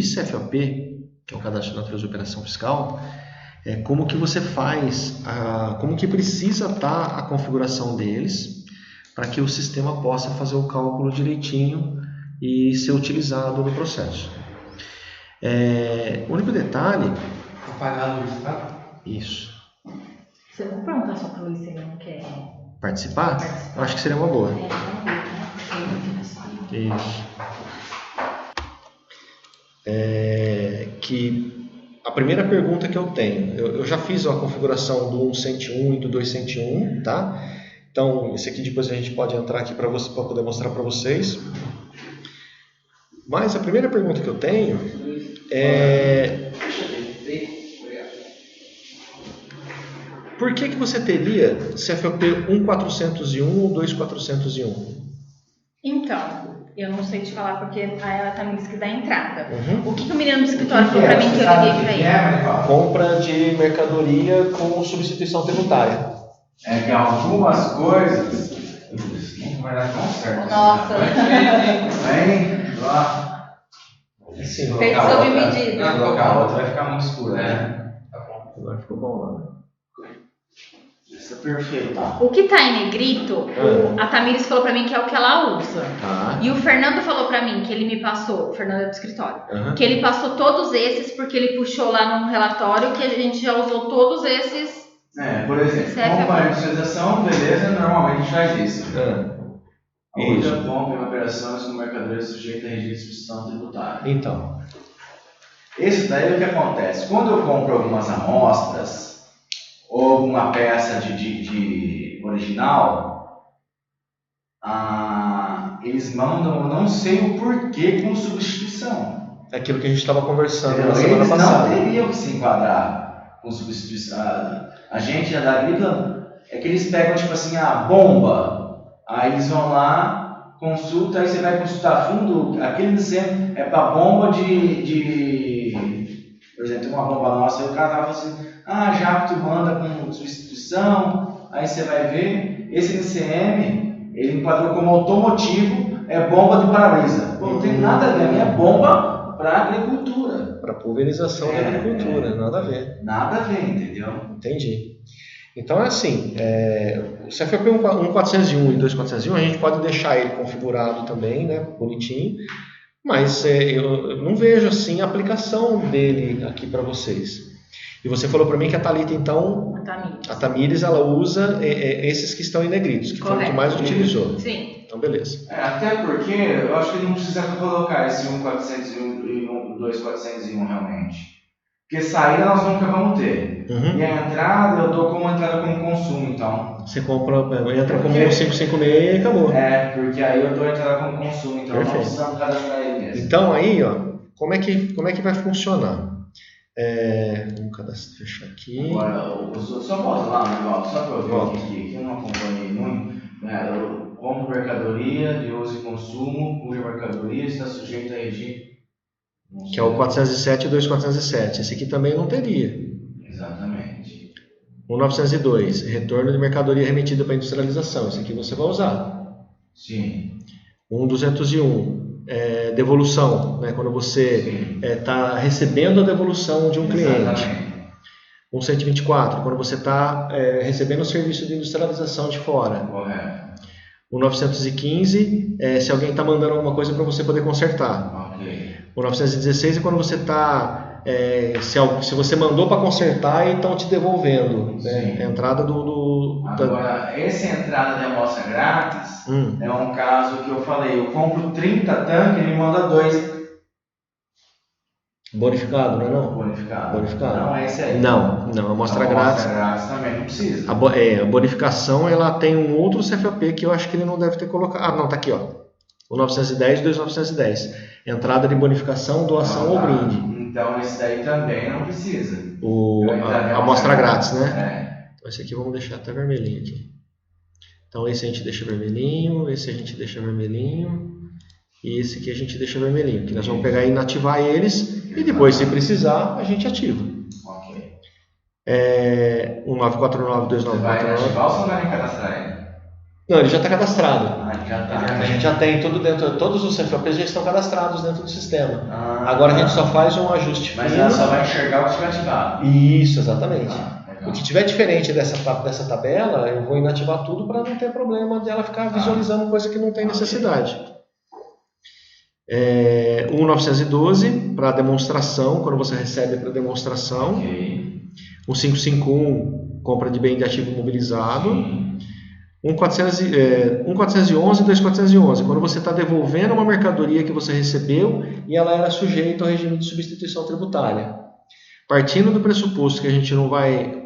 de CFOP, que é o Cadastro de Natureza de Operação Fiscal, como que você faz, como que precisa estar a configuração deles para que o sistema possa fazer o cálculo direitinho e ser utilizado no processo. O único detalhe... Vou pagar a luz, tá? Isso. Você não perguntar só para o Luiz se ele não quer participar? Eu acho que seria uma boa. Isso. Que a primeira pergunta que eu tenho, eu já fiz a configuração do 1.101 e do 2.101, tá? Então, esse aqui depois a gente pode entrar aqui para poder mostrar para vocês. Mas a primeira pergunta que eu tenho é... Por que você teria CFOP 1.401 ou 2.401? Então, eu não sei te falar porque ela tá me disse que dá entrada. Uhum. O que o menino do escritório falou pra mim que eu liguei pra ele? Compra de mercadoria com substituição tributária. É que algumas coisas não vai dar tão certo. Nossa. Vem lá. Sim. Feito sob medida. Não, colocar outra vai ficar muito escuro, né? Tá bom. Agora ficou bom lá, né? Isso é perfeito. O que tá em negrito, a Tamires falou pra mim que é o que ela usa. Tá. E o Fernando falou pra mim que ele me passou, o Fernando é do escritório, Uhum. que ele passou todos esses porque ele puxou lá num relatório que a gente já usou todos esses. Por exemplo, compra e industrialização, beleza, normalmente a gente faz isso. Outra compra em operações com mercadorias sujeitas a regime de substituição tributária. Então. Esse daí é o que acontece. Quando eu compro algumas amostras ou alguma peça de original, eles mandam, eu não sei o porquê, com substituição. É aquilo que a gente estava conversando na semana passada. Eles não teriam que se enquadrar com substituição. A gente da agrícola é que eles pegam tipo assim, bomba, aí eles vão lá, consulta, aí você vai consultar a fundo, aquele NCM é para bomba por exemplo, tem uma bomba nossa, aí o cara tava assim, já que tu manda com substituição, aí você vai ver, esse NCM, ele enquadrou como automotivo, é bomba de para-brisa. Não tem nada a ver, é bomba para agricultura. Para pulverização da agricultura, nada a ver. Nada a ver, entendeu? Entendi. Então é assim, o CFOP 1.401 e 2.401 a gente pode deixar ele configurado também, né, bonitinho, mas eu não vejo assim a aplicação dele aqui para vocês. E você falou para mim que a Thalita, então, a Tamires, ela usa esses que estão em negritos, que foi o que mais utilizou. Sim. Então, beleza. Até porque eu acho que não precisa colocar esse 1.401 e 2.401 realmente. Porque saída nós nunca vamos ter. Uhum. E a entrada eu dou como entrada como consumo, então. Você compra, entra como 556 e acabou. Porque aí eu dou a entrada como consumo, então não precisamos cadastrar ele mesmo. Então aí, como é que vai funcionar? Vamos fechar aqui. Agora, só volta lá, né, só para eu ver aqui, eu não acompanhei muito. Eu compro mercadoria de uso e consumo, cuja mercadoria está sujeita a regime. Que é o 407 e 2.407. Esse aqui também não teria. Exatamente. 1.902, retorno de mercadoria remetida para industrialização. Esse aqui você vai usar. Sim. 1.201, devolução, né? Quando você está recebendo a devolução de um cliente. 1.124, quando você está recebendo o serviço de industrialização de fora. Correto. 1.915, se alguém está mandando alguma coisa para você poder consertar. Ok. O 916 é quando você está, se você mandou para consertar e estão te devolvendo, né? A entrada Agora, essa entrada de amostra grátis é um caso que eu falei, eu compro 30 tanques e ele manda 2. Bonificado, não é não? Bonificado. Não é esse aí. Não, amostra grátis. Amostra grátis também não precisa. A bonificação, ela tem um outro CFOP que eu acho que ele não deve ter colocado. Não, tá aqui, O 910 e 2910. Entrada de bonificação, doação ou brinde. Então esse daí também não precisa. A amostra grátis, né? Então esse aqui vamos deixar até vermelhinho aqui. Então esse a gente deixa vermelhinho, esse a gente deixa vermelhinho e esse aqui a gente deixa vermelhinho. Que nós vamos pegar e inativar eles e depois, se precisar, a gente ativa. Ok. 1949, 2949. Você vai inativar ou você vai cadastrar ele? Não, ele já está cadastrado. Já tá. A gente já tem tudo dentro, todos os CFOPs já estão cadastrados dentro do sistema. Ah, Agora a gente só faz um ajuste mas fino. ela só vai enxergar o que estiver ativado. Isso, exatamente. Legal. O que tiver diferente dessa tabela, eu vou inativar tudo para não ter problema de ela ficar visualizando coisa que não tem necessidade. 1912 para demonstração, quando você recebe para demonstração. Ok. 1551, compra de bem de ativo imobilizado. Sim. 1411 e 2411, quando você está devolvendo uma mercadoria que você recebeu e ela era sujeita ao regime de substituição tributária. Partindo do pressuposto que a gente não vai...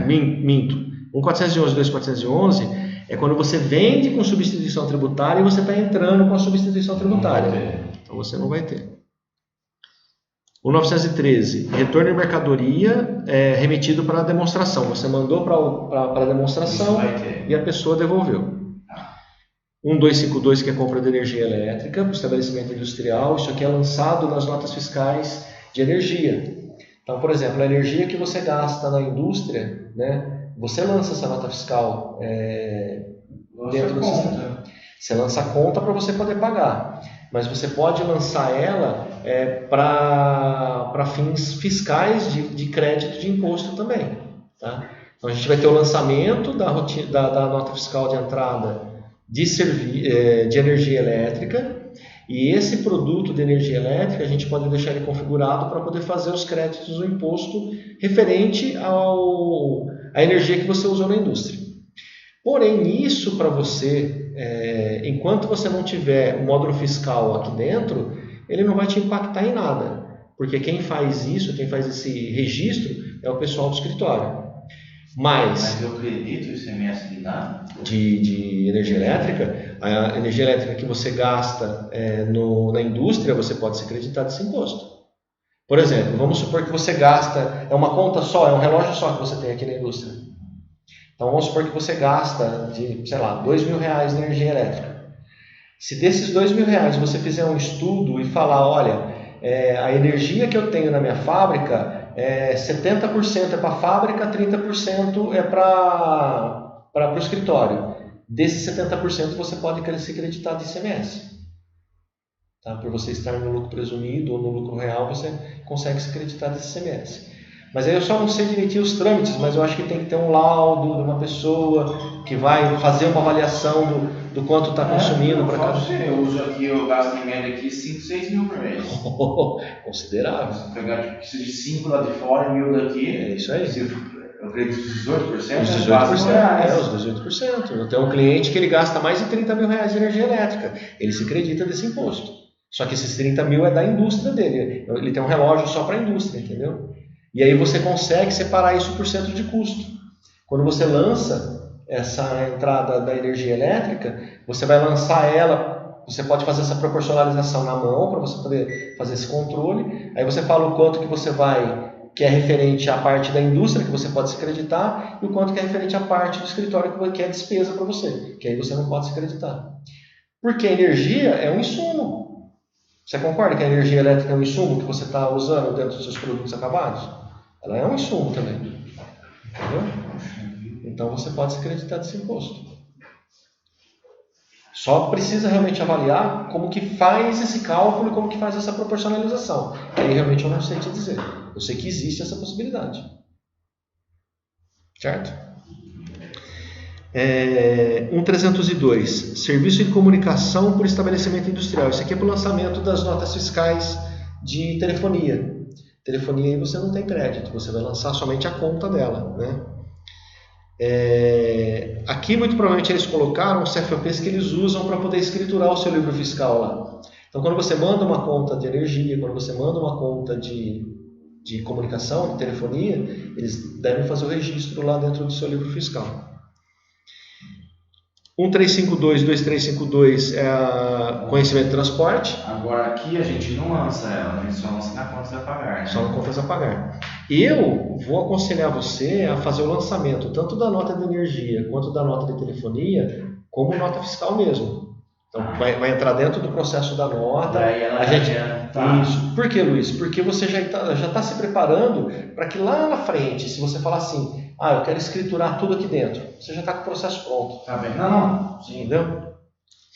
Minto. 1411 e 2411 é quando você vende com substituição tributária e você está entrando com a substituição tributária. Então você não vai ter. 1913, retorno de mercadoria remetido para a demonstração. Você mandou para a demonstração e a pessoa devolveu. 1252, que é compra de energia elétrica para o estabelecimento industrial. Isso aqui é lançado nas notas fiscais de energia. Então, por exemplo, a energia que você gasta na indústria, né, você lança essa nota fiscal dentro do sistema. Você lança a conta para você poder pagar. Mas você pode lançar ela para fins fiscais de crédito de imposto também. Tá? Então a gente vai ter o lançamento da nota fiscal de entrada de energia elétrica, e esse produto de energia elétrica a gente pode deixar ele configurado para poder fazer os créditos do imposto referente à energia que você usou na indústria. Porém, isso para você... enquanto você não tiver o módulo fiscal aqui dentro, ele não vai te impactar em nada, porque quem faz isso, quem faz esse registro é o pessoal do escritório. Mas eu acredito o ICMS de nada? De energia elétrica, a energia elétrica que você gasta na indústria, você pode ser creditado desse imposto. Por exemplo, vamos supor que você gasta, é uma conta só, é um relógio só que você tem aqui na indústria. Então vamos supor que você gasta de, sei lá, R$2.000 de energia elétrica. Se desses R$2.000 você fizer um estudo e falar, olha, a energia que eu tenho na minha fábrica, 70% é para a fábrica, 30% é para o escritório. Desses 70% você pode ser creditado de ICMS. Tá? Por você estar no lucro presumido ou no lucro real, você consegue se creditar de ICMS. Mas aí eu só não sei direitinho os trâmites, mas eu acho que tem que ter um laudo de uma pessoa que vai fazer uma avaliação do quanto está consumindo para cada... Eu uso aqui, eu gasto em média aqui 5, 6 mil por mês. Considerável. Se pegar de 5 lá de fora e 1.000 daqui, é isso aí. Eu acredito que os 18%, os 18%, os 18%. Eu tenho um cliente que ele gasta mais de R$30.000 de energia elétrica. Ele se acredita desse imposto. Só que esses 30 mil é da indústria dele. Ele tem um relógio só para a indústria, entendeu? E aí você consegue separar isso por cento de custo. Quando você lança essa entrada da energia elétrica, você vai lançar ela, você pode fazer essa proporcionalização na mão para você poder fazer esse controle. Aí você fala o quanto que você que é referente à parte da indústria, que você pode se creditar, e o quanto que é referente à parte do escritório, que é despesa para você, que aí você não pode se creditar. Porque a energia é um insumo. Você concorda que a energia elétrica é um insumo que você está usando dentro dos seus produtos acabados? Ela é um insumo também. Entendeu? Então você pode se creditar desse imposto. Só precisa realmente avaliar como que faz esse cálculo e como que faz essa proporcionalização. Aí realmente eu não sei te dizer. Eu sei que existe essa possibilidade. Certo? 1302. Serviço de comunicação por estabelecimento industrial. Isso aqui é para o lançamento das notas fiscais de telefonia. Telefonia aí você não tem crédito, você vai lançar somente a conta dela, né? Aqui muito provavelmente eles colocaram os CFOPs que eles usam para poder escriturar o seu livro fiscal lá. Então quando você manda uma conta de energia, quando você manda uma conta de comunicação, de telefonia, eles devem fazer o registro lá dentro do seu livro fiscal. 1352, 2352 é conhecimento de transporte. Agora aqui a gente não lança ela, a gente só lança na conta a pagar. Né? Só na conta a pagar. Eu vou aconselhar você a fazer o lançamento tanto da nota de energia quanto da nota de telefonia como nota fiscal mesmo. Então vai entrar dentro do processo da nota. Isso. Por que, Luiz? Porque você já está se preparando para que lá na frente, se você falar assim, eu quero escriturar tudo aqui dentro. Você já está com o processo pronto. Tá bem? Não. Sim. Entendeu?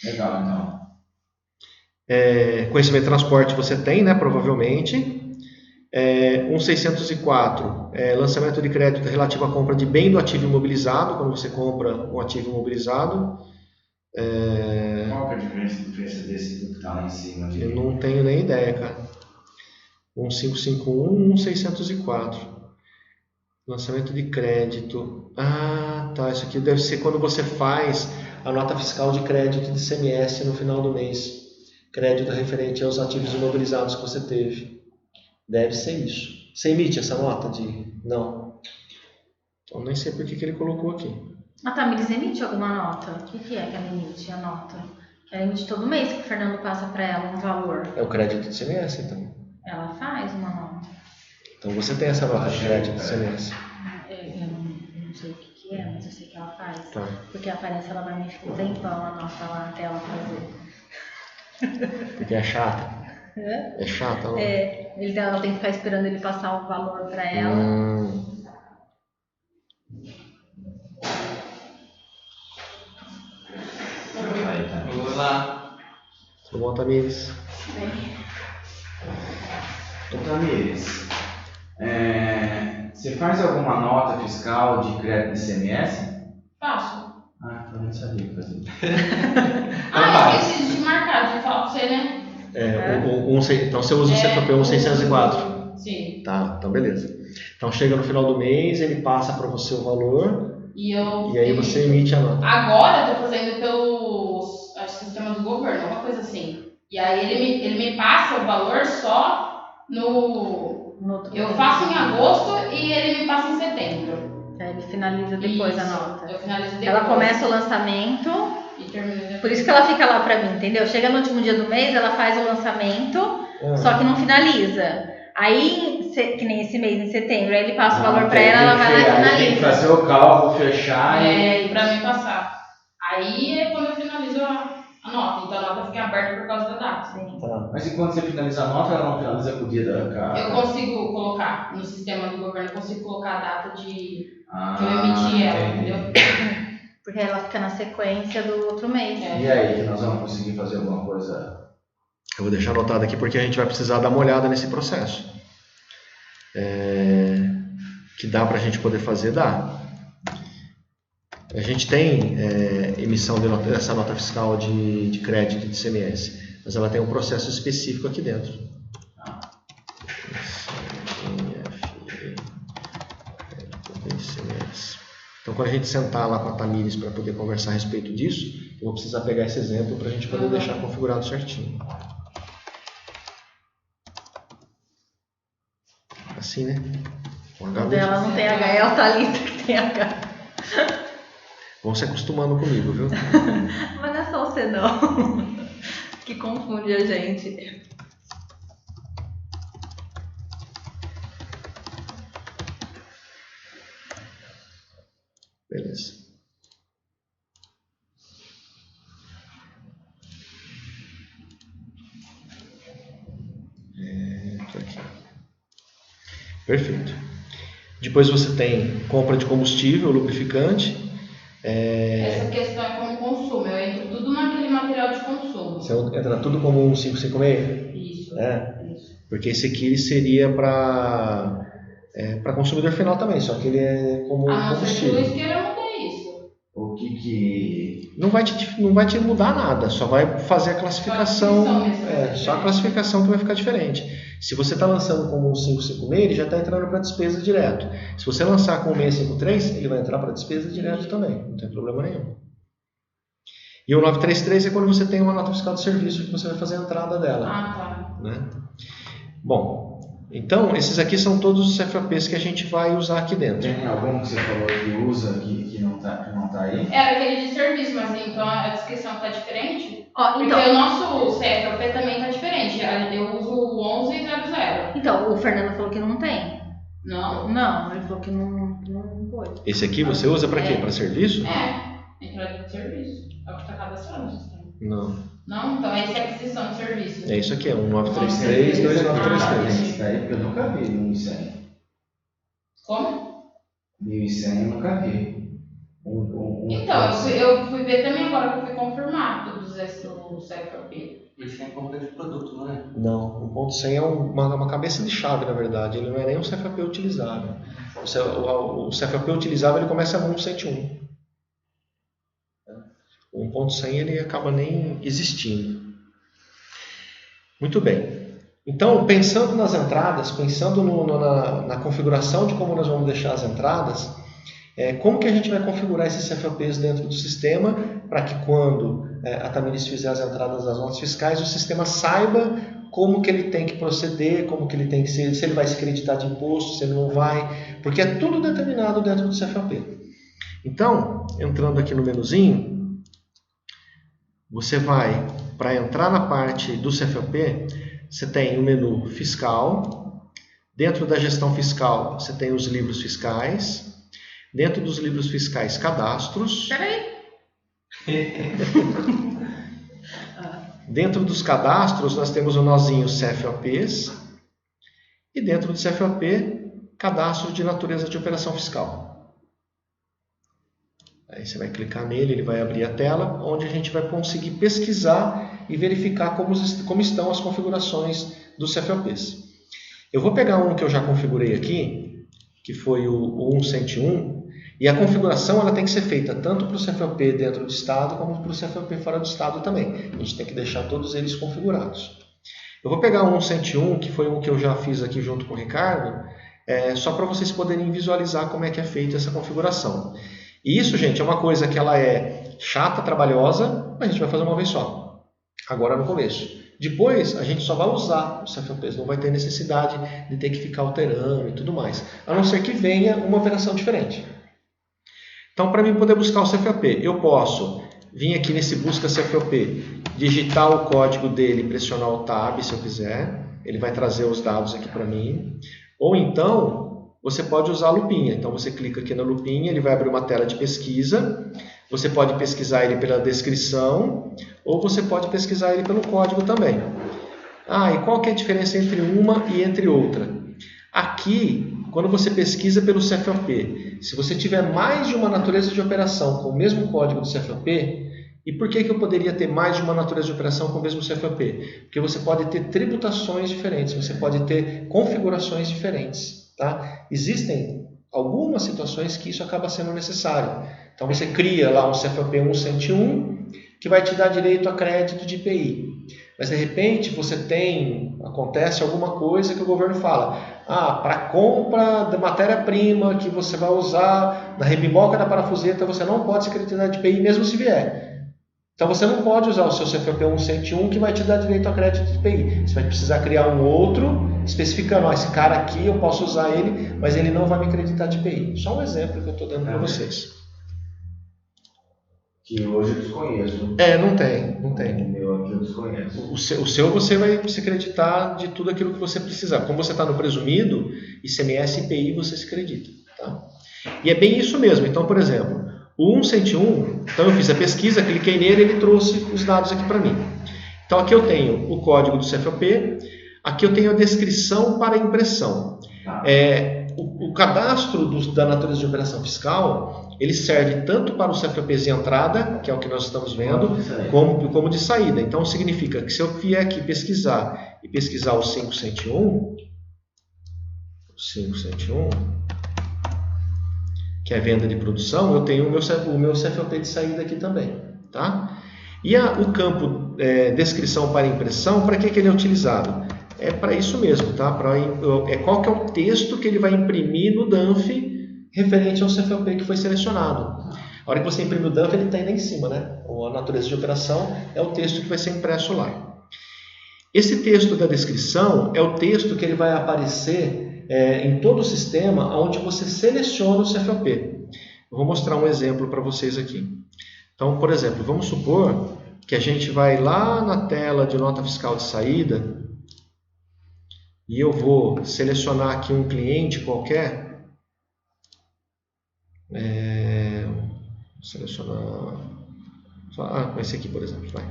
Legal, então. Conhecimento de transporte você tem, né? Provavelmente. 1604, lançamento de crédito relativo à compra de bem do ativo imobilizado, quando você compra um ativo imobilizado. Qual que é a diferença desse que está lá em cima? Eu não tenho nem ideia, cara. 1551, 1604. Lançamento de crédito. Tá. Isso aqui deve ser quando você faz a nota fiscal de crédito de ICMS no final do mês. Crédito referente aos ativos imobilizados que você teve. Deve ser isso. Você emite essa nota de... Não. Então nem sei por que ele colocou aqui. A Tamires emite alguma nota? O que é que ela emite, a nota? Ela emite todo mês que o Fernando passa para ela um valor. É o crédito de ICMS, então. Ela faz uma nota. Então você tem essa nota de crédito de ICMS. Eu não sei o que é, mas eu sei que ela faz. Tá. Porque aparece ela vai me ficar um tempão a nota lá até ela fazer. Porque é chata. É chata, não? Ela tem que ficar esperando ele passar o valor para ela. Olá. Tudo bom, Tamires? Ô, Tamires, você faz alguma nota fiscal de crédito de ICMS? Faço. Eu não sabia que fazia. Esqueci de marcar, de falar pra você, né? Então você usa o CFP 1604. Sim. Tá, então beleza. Então chega no final do mês, ele passa para você o valor e aí você emite a nota. Agora eu tô fazendo pelo sistema do governo, alguma coisa assim. E aí ele me passa o valor só no eu faço em agosto e ele me passa em setembro. Ele finaliza depois a nota. Eu finalizo depois. Ela começa o lançamento. Por isso que ela fica lá pra mim, entendeu? Chega no último dia do mês, ela faz o lançamento, só que não finaliza. Aí, que nem esse mês, em setembro, aí ele passa o valor pra ela vai lá e finaliza. Tem que fazer o cálculo, fechar e pra mim passar. Aí é quando eu finalizo a nota. Então a nota fica aberta por causa da data. Sim. Tá. Mas e quando você finaliza a nota, ela não finaliza com o dia da carta? Eu consigo colocar no sistema do governo, eu consigo colocar a data que eu emiti ela, entendeu? Porque ela fica na sequência do outro mês. E aí, que nós vamos conseguir fazer alguma coisa? Eu vou deixar anotado aqui porque a gente vai precisar dar uma olhada nesse processo. Que dá para a gente poder fazer, dá. A gente tem emissão dessa nota fiscal de crédito de ICMS, mas ela tem um processo específico aqui dentro. Então, quando a gente sentar lá com a Tamires para poder conversar a respeito disso, eu vou precisar pegar esse exemplo para a gente poder deixar configurado certinho. Assim, né? O dela não tem H, é a Thalita que tem H. Vão se acostumando comigo, viu? Mas não é só você não, que confunde a gente. Beleza. Aqui. Perfeito. Depois você tem compra de combustível, lubrificante. Essa questão é como consumo. Eu entro tudo naquele material de consumo. Você entra tudo como um 556? Isso. Isso. Porque esse aqui ele seria para consumidor final também, só que ele é como combustível. Não sei eu mudei isso. O que... Não vai te mudar nada, só vai fazer a classificação. Só a classificação que vai ficar diferente. Se você está lançando como um 556, ele já está entrando para despesa direto. Se você lançar com o 653, ele vai entrar para despesa direto também, não tem problema nenhum. E o 933 é quando você tem uma nota fiscal de serviço que você vai fazer a entrada dela. Tá. Né? Bom, então esses aqui são todos os CFAPs que a gente vai usar aqui dentro. Tem algum que você falou que usa que não tá aí? Era aquele de serviço, mas então a descrição está diferente? Porque o nosso CFAP também está diferente. Eu uso o 1100. Então, o Fernando falou que não tem. Não, ele falou que não foi. Esse aqui você usa para quê? Para serviço? Entrada de serviço. É o que está cadastrado no sistema. Não, então esse é aquisição de serviço. É isso aqui, é um 933, 2933. Isso daí porque eu nunca vi um 100. Como? 1.100 eu nunca vi. Então, eu fui ver também agora que eu fui confirmar todos esses do CFOP. Isso é compra de produto, não é? Não, 1.100 é uma cabeça de chave, na verdade. Ele não é nem um CFOP utilizável. O CFOP utilizável ele começa no 1.101. O 1.100 ele acaba nem existindo. Muito bem. Então, pensando nas entradas, pensando na configuração de como nós vamos deixar as entradas, como que a gente vai configurar esses CFOPs dentro do sistema para que quando a Tamiris fizer as entradas das notas fiscais, o sistema saiba como que ele tem que proceder, como que ele tem que se ele vai se creditar de imposto, se ele não vai, porque é tudo determinado dentro do CFOP. Então, entrando aqui no menuzinho, você vai, para entrar na parte do CFOP, você tem o menu fiscal, dentro da gestão fiscal você tem os livros fiscais, dentro dos livros fiscais cadastros, dentro dos cadastros nós temos o nozinho CFOPs e dentro do CFOP cadastro de natureza de operação fiscal. Aí você vai clicar nele, ele vai abrir a tela, onde a gente vai conseguir pesquisar e verificar como estão as configurações dos CFOPs. Eu vou pegar um que eu já configurei aqui, que foi o 1.101, e a configuração ela tem que ser feita tanto para o CFOP dentro do estado, como para o CFOP fora do estado também. A gente tem que deixar todos eles configurados. Eu vou pegar o 1.101, que foi um que eu já fiz aqui junto com o Ricardo, só para vocês poderem visualizar como é que é feita essa configuração. E isso, gente, é uma coisa que ela é chata, trabalhosa, mas a gente vai fazer uma vez só, agora no começo. Depois, a gente só vai usar os CFOPs, não vai ter necessidade de ter que ficar alterando e tudo mais, a não ser que venha uma operação diferente. Então, para mim poder buscar o CFOP, eu posso vir aqui nesse Busca CFOP, digitar o código dele e pressionar o Tab, se eu quiser, ele vai trazer os dados aqui para mim, ou então você pode usar a lupinha. Então você clica aqui na lupinha, ele vai abrir uma tela de pesquisa. Você pode pesquisar ele pela descrição ou você pode pesquisar ele pelo código também. E qual que é a diferença entre uma e entre outra? Aqui, quando você pesquisa pelo CFOP, se você tiver mais de uma natureza de operação com o mesmo código do CFOP, e por que eu poderia ter mais de uma natureza de operação com o mesmo CFOP? Porque você pode ter tributações diferentes, você pode ter configurações diferentes. Tá? Existem algumas situações que isso acaba sendo necessário. Então você cria lá um CFOP 1.101 que vai te dar direito a crédito de IPI. Mas de repente acontece alguma coisa que o governo fala, para compra da matéria-prima que você vai usar na rebimboca da parafuseta, você não pode se creditar de IPI mesmo se vier. Então você não pode usar o seu CFOP 1.101 que vai te dar direito a crédito de IPI. Você vai precisar criar um outro especificando, esse cara aqui eu posso usar ele, mas ele não vai me acreditar de IPI. Só um exemplo que eu estou dando para vocês. Que hoje eu desconheço. Não tem. O meu aqui eu desconheço. O seu você vai se acreditar de tudo aquilo que você precisar. Como você está no presumido, ICMS e IPI você se acredita. Tá? E é bem isso mesmo. Então, por exemplo, o 1.101, então eu fiz a pesquisa, cliquei nele, ele trouxe os dados aqui para mim. Então aqui eu tenho o código do CFOP, aqui eu tenho a descrição para impressão. O cadastro da natureza de operação fiscal, ele serve tanto para os CFOPs de entrada, que é o que nós estamos vendo, como de saída. Então significa que se eu vier aqui pesquisar o 5.101, que é venda de produção, eu tenho o meu CFOP de saída aqui também. Tá? E o campo descrição para impressão, para que ele é utilizado? É para isso mesmo, tá? Qual que é o texto que ele vai imprimir no DANF referente ao CFOP que foi selecionado. A hora que você imprime o DANF, ele está aí lá em cima, né? A natureza de operação é o texto que vai ser impresso lá. Esse texto da descrição é o texto que ele vai aparecer em todo o sistema onde você seleciona o CFOP. Eu vou mostrar um exemplo para vocês aqui. Então, por exemplo, vamos supor que a gente vai lá na tela de nota fiscal de saída e eu vou selecionar aqui um cliente qualquer. Selecionar esse aqui, por exemplo. Vai.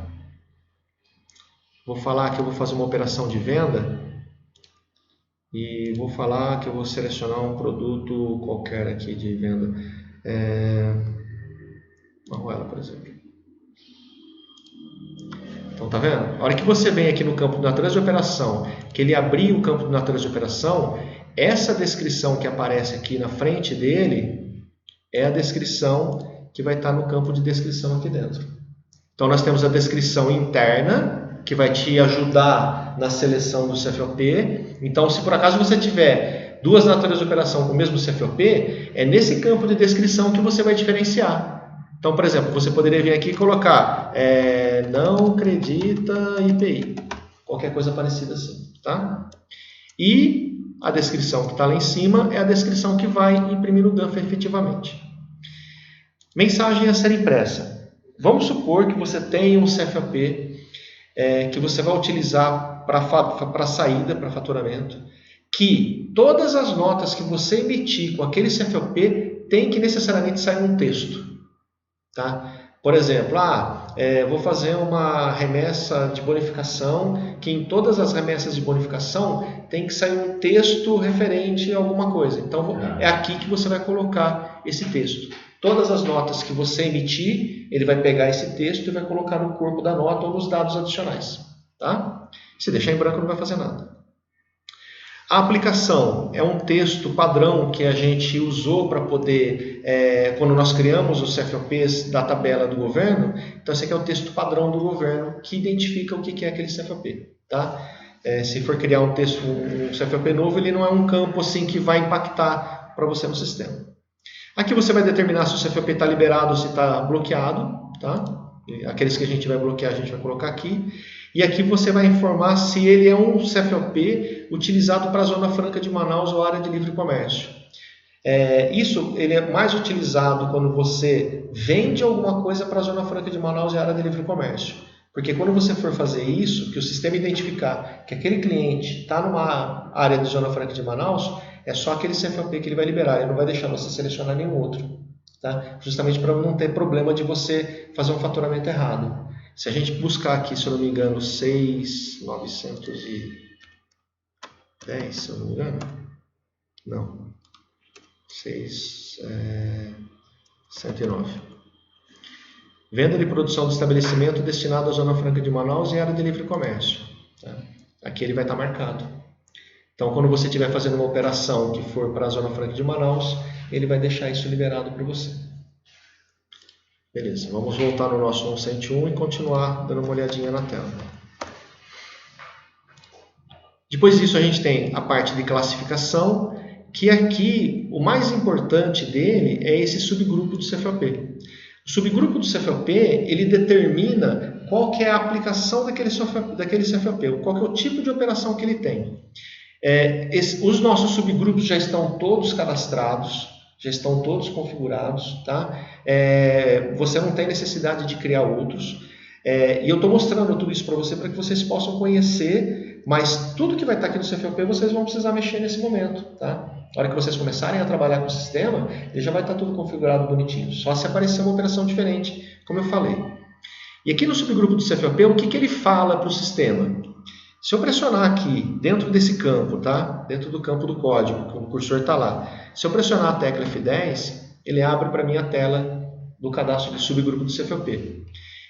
Vou falar que eu vou fazer uma operação de venda e vou falar que eu vou selecionar um produto qualquer aqui de venda. Uma arruela, por exemplo. Então, tá vendo? A hora que você vem aqui no campo de natureza de operação, que ele abrir o campo de natureza de operação, essa descrição que aparece aqui na frente dele é a descrição que vai estar no campo de descrição aqui dentro. Então, nós temos a descrição interna, que vai te ajudar na seleção do CFOP. Então, se por acaso você tiver duas naturezas de operação com o mesmo CFOP, é nesse campo de descrição que você vai diferenciar. Então, por exemplo, você poderia vir aqui e colocar não acredita IPI, qualquer coisa parecida assim, tá? E a descrição que está lá em cima é a descrição que vai imprimir no GANF efetivamente. Mensagem a ser impressa. Vamos supor que você tem um CFOP que você vai utilizar para saída, para faturamento, que todas as notas que você emitir com aquele CFOP tem que necessariamente sair um texto. Tá? Por exemplo, vou fazer uma remessa de bonificação, que em todas as remessas de bonificação tem que sair um texto referente a alguma coisa. Então, é aqui que você vai colocar esse texto. Todas as notas que você emitir, ele vai pegar esse texto e vai colocar no corpo da nota ou nos dados adicionais. Tá? Se deixar em branco, não vai fazer nada. A aplicação é um texto padrão que a gente usou para poder, quando nós criamos os CFOPs da tabela do governo, então esse aqui é o texto padrão do governo que identifica o que é aquele CFOP. Tá? Se for criar um CFOP novo, ele não é um campo assim que vai impactar para você no sistema. Aqui você vai determinar se o CFOP está liberado ou se está bloqueado. Tá? Aqueles que a gente vai bloquear, a gente vai colocar aqui. E aqui você vai informar se ele é um CFOP utilizado para a Zona Franca de Manaus ou área de livre comércio. Isso ele é mais utilizado quando você vende alguma coisa para a Zona Franca de Manaus e área de livre comércio. Porque quando você for fazer isso, que o sistema identificar que aquele cliente está numa área de Zona Franca de Manaus, é só aquele CFOP que ele vai liberar, ele não vai deixar você selecionar nenhum outro. Tá? Justamente para não ter problema de você fazer um faturamento errado. Se a gente buscar aqui, se eu não me engano, 6.910, se eu não me engano, não, 6.109. Venda de produção do estabelecimento destinado à Zona Franca de Manaus e área de livre comércio. Tá? Aqui ele vai estar marcado. Então, quando você estiver fazendo uma operação que for para a Zona Franca de Manaus, ele vai deixar isso liberado para você. Beleza, vamos voltar no nosso 101 e continuar dando uma olhadinha na tela. Depois disso a gente tem a parte de classificação, que aqui o mais importante dele é esse subgrupo do CFOP. O subgrupo do CFOP, ele determina qual que é a aplicação daquele CFOP, qual que é o tipo de operação que ele tem. Os nossos subgrupos já estão todos cadastrados, já estão todos configurados, tá? Você não tem necessidade de criar outros. E eu estou mostrando tudo isso para que vocês possam conhecer, mas tudo que vai estar aqui no CFOP vocês vão precisar mexer nesse momento, tá? Na hora que vocês começarem a trabalhar com o sistema, ele já vai estar tudo configurado bonitinho, só se aparecer uma operação diferente, como eu falei. E aqui no subgrupo do CFOP, o que ele fala para o sistema? Se eu pressionar aqui, dentro desse campo, tá? Dentro do campo do código, que o cursor está lá, se eu pressionar a tecla F10, ele abre para mim a tela do cadastro de subgrupo do CFOP.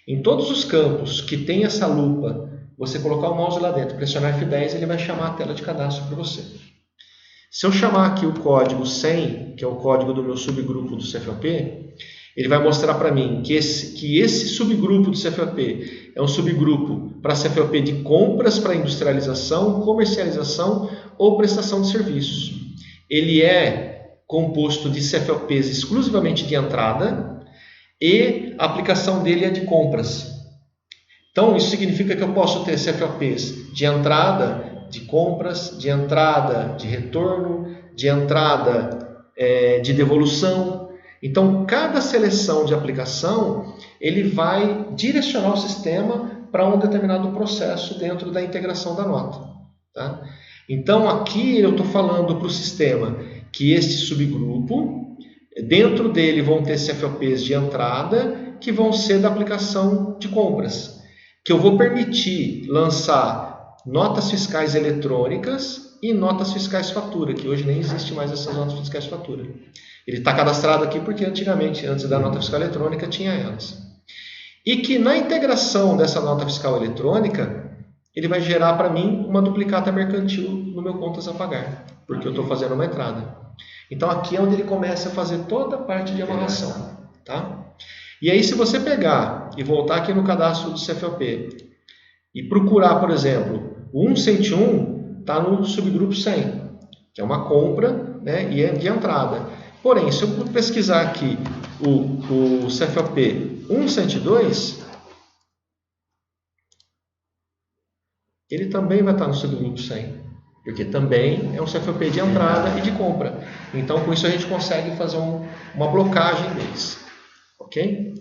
Em todos os campos que tem essa lupa, você colocar o mouse lá dentro, pressionar F10, ele vai chamar a tela de cadastro para você. Se eu chamar aqui o código 100, que é o código do meu subgrupo do CFOP, ele vai mostrar para mim que esse subgrupo do CFOP é um subgrupo para CFOP de compras para industrialização, comercialização ou prestação de serviços. Ele é composto de CFOPs exclusivamente de entrada e a aplicação dele é de compras. Então, isso significa que eu posso ter CFOPs de entrada de compras, de entrada de retorno, de entrada de devolução. Então, cada seleção de aplicação, ele vai direcionar o sistema para um determinado processo dentro da integração da nota. Tá? Então, aqui eu estou falando para o sistema que este subgrupo, dentro dele vão ter CFOPs de entrada, que vão ser da aplicação de compras, que eu vou permitir lançar notas fiscais eletrônicas e notas fiscais fatura, que hoje nem existe mais essas notas fiscais fatura. Ele está cadastrado aqui porque antigamente, antes da nota fiscal eletrônica, tinha elas. E que na integração dessa nota fiscal eletrônica, ele vai gerar para mim uma duplicata mercantil no meu contas a pagar, porque eu estou fazendo uma entrada. Então aqui é onde ele começa a fazer toda a parte de amarração. Tá? E aí se você pegar e voltar aqui no cadastro do CFOP e procurar, por exemplo, o 101 está no subgrupo 100, que é uma compra, né, e é de entrada. Porém, se eu pesquisar aqui o CFOP 102, ele também vai estar no subgrupo 100, porque também é um CFOP de entrada e de compra. Então, com isso a gente consegue fazer uma blocagem deles. Ok?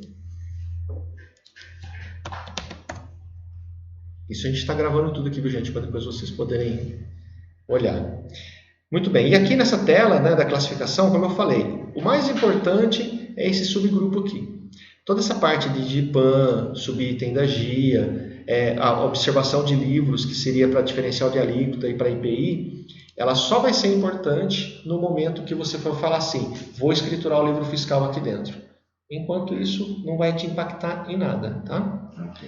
Isso a gente está gravando tudo aqui, viu, gente? Para depois vocês poderem olhar. Muito bem. E aqui nessa tela, né, da classificação, como eu falei, o mais importante é esse subgrupo aqui. Toda essa parte de GIPAM, subitem da GIA, a observação de livros, que seria para diferencial de alíquota e para IPI, ela só vai ser importante no momento que você for falar assim, vou escriturar o livro fiscal aqui dentro. Enquanto isso, não vai te impactar em nada, tá? Ok.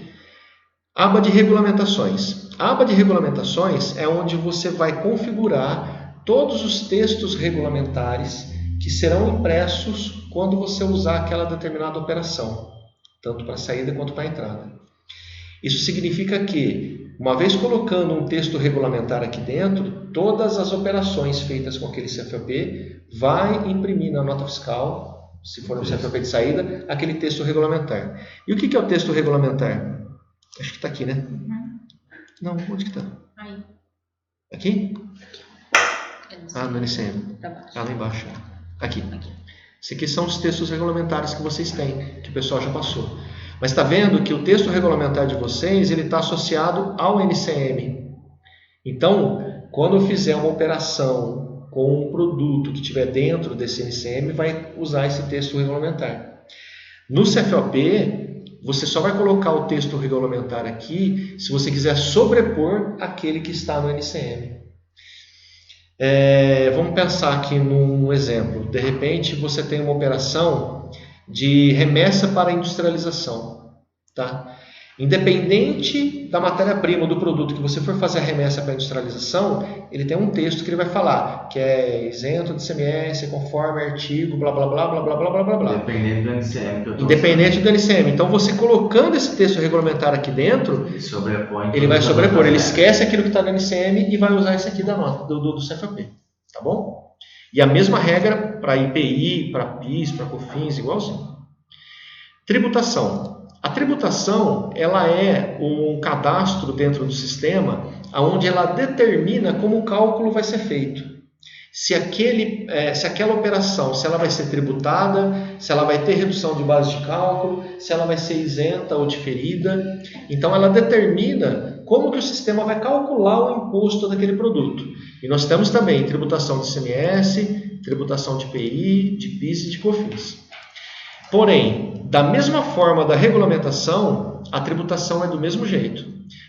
Aba de regulamentações. A aba de regulamentações é onde você vai configurar todos os textos regulamentares que serão impressos quando você usar aquela determinada operação, tanto para a saída quanto para a entrada. Isso significa que, uma vez colocando um texto regulamentar aqui dentro, todas as operações feitas com aquele CFOP vai imprimir na nota fiscal, se for um CFOP de saída, aquele texto regulamentar. E o que é o texto regulamentar? Acho que está aqui, né? Não, onde que está? Aí. Aqui? Ah, no NCM. Lá embaixo. Aqui. Esses aqui são os textos regulamentares que vocês têm, que o pessoal já passou. Mas está vendo que o texto regulamentar de vocês ele está associado ao NCM. Então, quando eu fizer uma operação com um produto que estiver dentro desse NCM, vai usar esse texto regulamentar. No CFOP, você só vai colocar o texto regulamentar aqui se você quiser sobrepor aquele que está no NCM. Vamos pensar aqui num exemplo. De repente, você tem uma operação de remessa para industrialização. Tá? Independente da matéria-prima do produto que você for fazer a remessa para industrialização, ele tem um texto que ele vai falar que é isento de ICMS, conforme artigo, blá, blá, blá, blá, blá, blá, blá, blá. Independente do NCM que eu estou Independente do NCM. Então, você colocando esse texto regulamentar aqui dentro, ele vai sobrepor. Ele esquece aquilo que está no NCM e vai usar esse aqui da nota, do CFOP. Tá bom? E a mesma regra para IPI, para PIS, para COFINS, igualzinho. Tributação. A tributação ela é um cadastro dentro do sistema onde ela determina como o cálculo vai ser feito. Se aquela operação, se ela vai ser tributada, se ela vai ter redução de base de cálculo, se ela vai ser isenta ou diferida. Então ela determina como que o sistema vai calcular o imposto daquele produto. E nós temos também tributação de ICMS, tributação de IPI, de PIS e de COFINS. Porém, da mesma forma da regulamentação, a tributação é do mesmo jeito.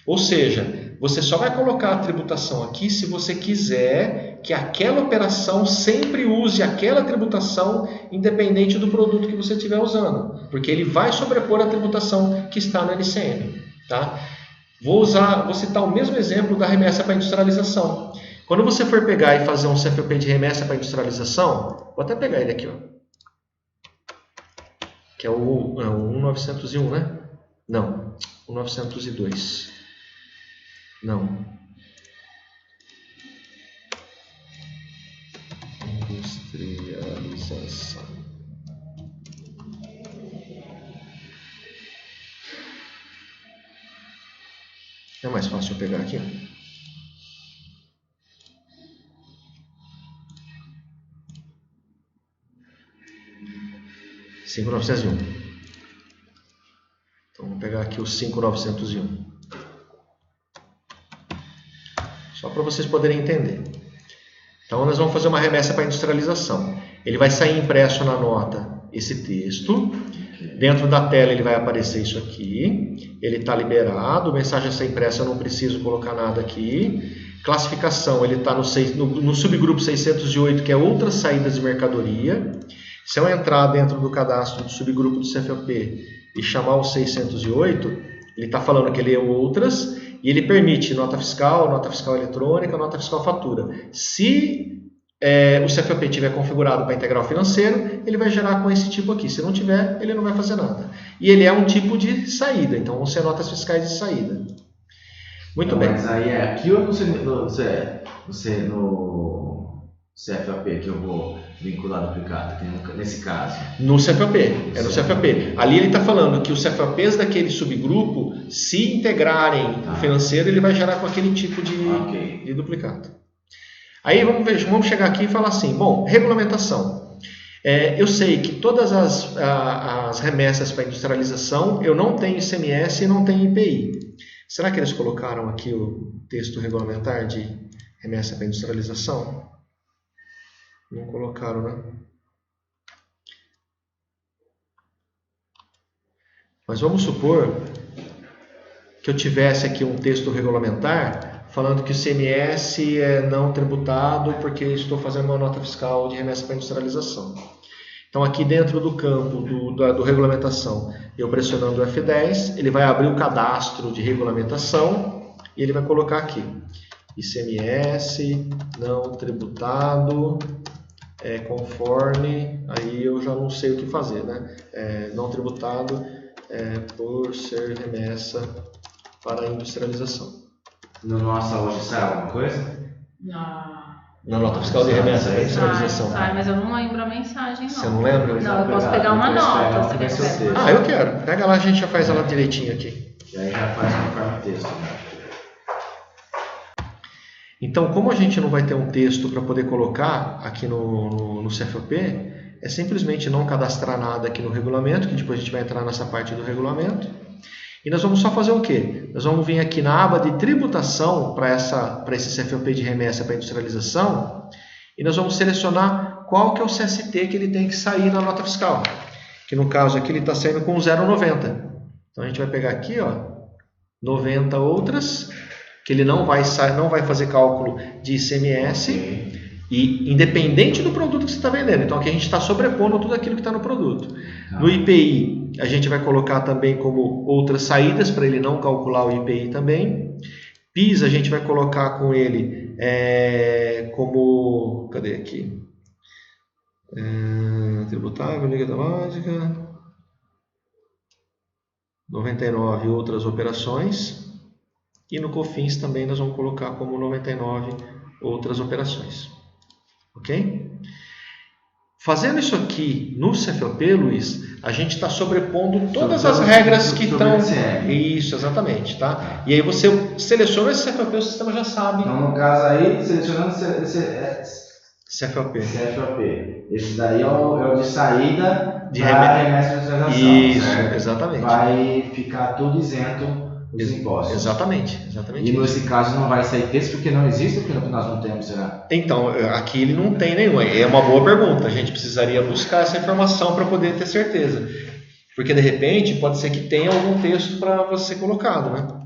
Ou seja, você só vai colocar a tributação aqui se você quiser que aquela operação sempre use aquela tributação independente do produto que você estiver usando. Porque ele vai sobrepor a tributação que está no NCM. Tá? Vou citar o mesmo exemplo da remessa para industrialização. Quando você for pegar e fazer um CFOP de remessa para industrialização, vou até pegar ele aqui, ó. Que é o 1901, né? Não, o 902. Não. Industrialização. É mais fácil eu pegar aqui. (5901) 5901. Então, vou pegar aqui o 5901. Só para vocês poderem entender. Então, nós vamos fazer uma remessa para industrialização. Ele vai sair impresso na nota esse texto. Dentro da tela ele vai aparecer isso aqui. Ele está liberado. Mensagem a ser impressa, eu não preciso colocar nada aqui. Classificação, ele está no subgrupo 608, que é outras saídas de mercadoria. Se eu entrar dentro do cadastro do subgrupo do CFOP e chamar o 608, ele está falando que ele é outras e ele permite nota fiscal eletrônica, nota fiscal fatura. Se o CFOP tiver configurado para integrar o financeiro, ele vai gerar com esse tipo aqui. Se não tiver, ele não vai fazer nada. E ele é um tipo de saída, então vão ser notas fiscais de saída. Muito bem. Mas aí é aqui ou você no CFOP que eu vou vincular duplicado, nesse caso? No CFOP, no CFOP. Ali ele está falando que os CFOPs daquele subgrupo, se integrarem o financeiro, ele vai gerar com aquele tipo de duplicado. Aí vamos chegar aqui e falar assim, bom, regulamentação. Eu sei que todas as remessas para industrialização, eu não tenho ICMS e não tenho IPI. Será que eles colocaram aqui o texto regulamentar de remessa para industrialização? Não colocaram, né? Mas vamos supor que eu tivesse aqui um texto regulamentar falando que o ICMS é não tributado porque estou fazendo uma nota fiscal de remessa para industrialização. Então aqui dentro do campo do regulamentação, eu pressionando o F10, ele vai abrir o cadastro de regulamentação e ele vai colocar aqui ICMS não tributado conforme, aí eu já não sei o que fazer, né? Não tributado por ser remessa para industrialização. Na nossa hoje sai alguma coisa? Na nota fiscal de remessa para industrialização. Sai, mas eu não lembro a mensagem, não. Você não lembra? Não, eu posso pegar uma nota. Eu quero. Pega lá, a gente já faz ela direitinho aqui. E aí já faz conforme o texto, né? Então, como a gente não vai ter um texto para poder colocar aqui no CFOP, é simplesmente não cadastrar nada aqui no regulamento, que depois a gente vai entrar nessa parte do regulamento. E nós vamos só fazer o quê? Nós vamos vir aqui na aba de tributação para esse CFOP de remessa para industrialização e nós vamos selecionar qual que é o CST que ele tem que sair na nota fiscal. Que no caso aqui ele está saindo com 0,90. Então a gente vai pegar aqui, 90 outras, que ele não vai fazer cálculo de ICMS e independente do produto que você está vendendo. Então aqui a gente está sobrepondo tudo aquilo que está no produto. No IPI a gente vai colocar também como outras saídas para ele não calcular o IPI também. PIS a gente vai colocar com ele como... Cadê aqui? Tributável, liga lógica. 99 outras operações. E no COFINS também nós vamos colocar como 99 outras operações. Ok? Fazendo isso aqui no CFOP, Luiz, a gente está sobrepondo todas as regras que estão... Isso, exatamente. Tá? E aí você seleciona esse CFOP, o sistema já sabe. Então, no caso aí, selecionando CFOP. Esse daí é o de saída para remessa de industrialização. Isso, certo? exatamente. Vai ficar tudo isento dos impostos. Exatamente. E nesse caso não vai sair texto porque não existe, porque nós não temos, será? Então, aqui ele não tem nenhum. É uma boa pergunta. A gente precisaria buscar essa informação para poder ter certeza. Porque de repente pode ser que tenha algum texto para você ser colocado, né?